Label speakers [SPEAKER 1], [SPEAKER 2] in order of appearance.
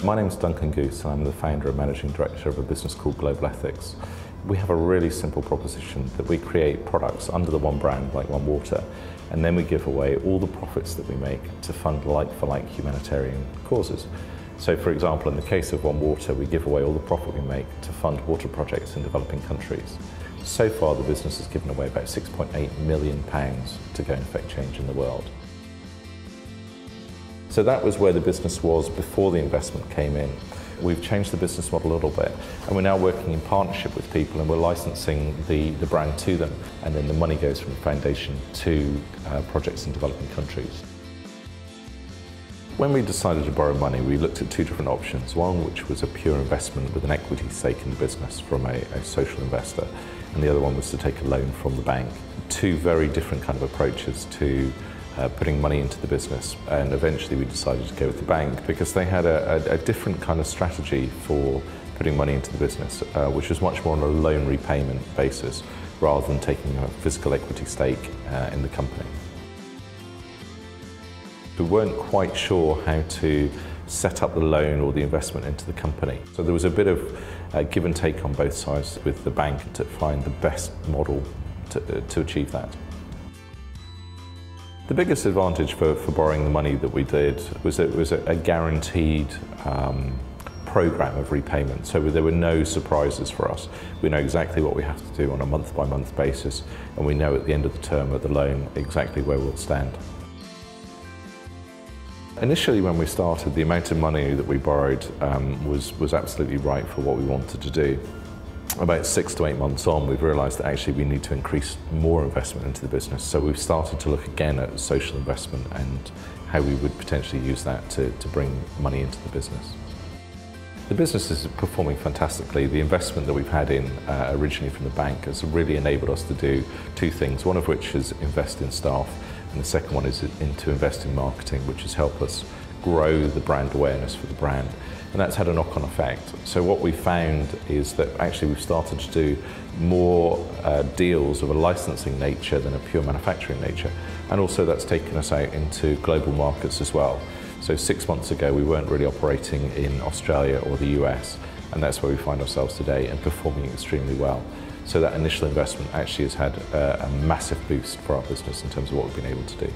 [SPEAKER 1] My name's Duncan Goose and I'm the founder and managing director of a business called Global Ethics. We have a really simple proposition that we create products under the one brand, like One Water, and then we give away all the profits that we make to fund like-for-like humanitarian causes. So for example, in the case of One Water, we give away all the profit we make to fund water projects in developing countries. So far the business has given away about £6.8 million to go and affect change in the world. So that was where the business was before the investment came in. We've changed the business model a little bit, and we're now working in partnership with people, and we're licensing the brand to them, and then the money goes from the foundation to projects in developing countries. When we decided to borrow money, we looked at two different options. One which was a pure investment with an equity stake in the business from a social investor, and the other one was to take a loan from the bank. Two very different kind of approaches to putting money into the business, and eventually we decided to go with the bank because they had a different kind of strategy for putting money into the business, which was much more on a loan repayment basis rather than taking a physical equity stake in the company. We weren't quite sure how to set up the loan or the investment into the company, so there was a bit of give and take on both sides with the bank to find the best model to achieve that. The biggest advantage for borrowing the money that we did was that it was a guaranteed program of repayment, so there were no surprises for us. We know exactly what we have to do on a month-by-month basis, and we know at the end of the term of the loan exactly where we'll stand. Initially when we started, the amount of money that we borrowed was absolutely right for what we wanted to do. About 6 to 8 months on, we've realised that actually we need to increase more investment into the business. So we've started to look again at social investment and how we would potentially use that to bring money into the business. The business is performing fantastically. The investment that we've had in originally from the bank has really enabled us to do two things, one of which is invest in staff, and the second one is to invest in marketing, which has helped us grow the brand awareness for the brand. And that's had a knock-on effect. So what we found is that actually we've started to do more deals of a licensing nature than a pure manufacturing nature. And also that's taken us out into global markets as well. So 6 months ago we weren't really operating in Australia or the US, and that's where we find ourselves today and performing extremely well. So that initial investment actually has had a massive boost for our business in terms of what we've been able to do.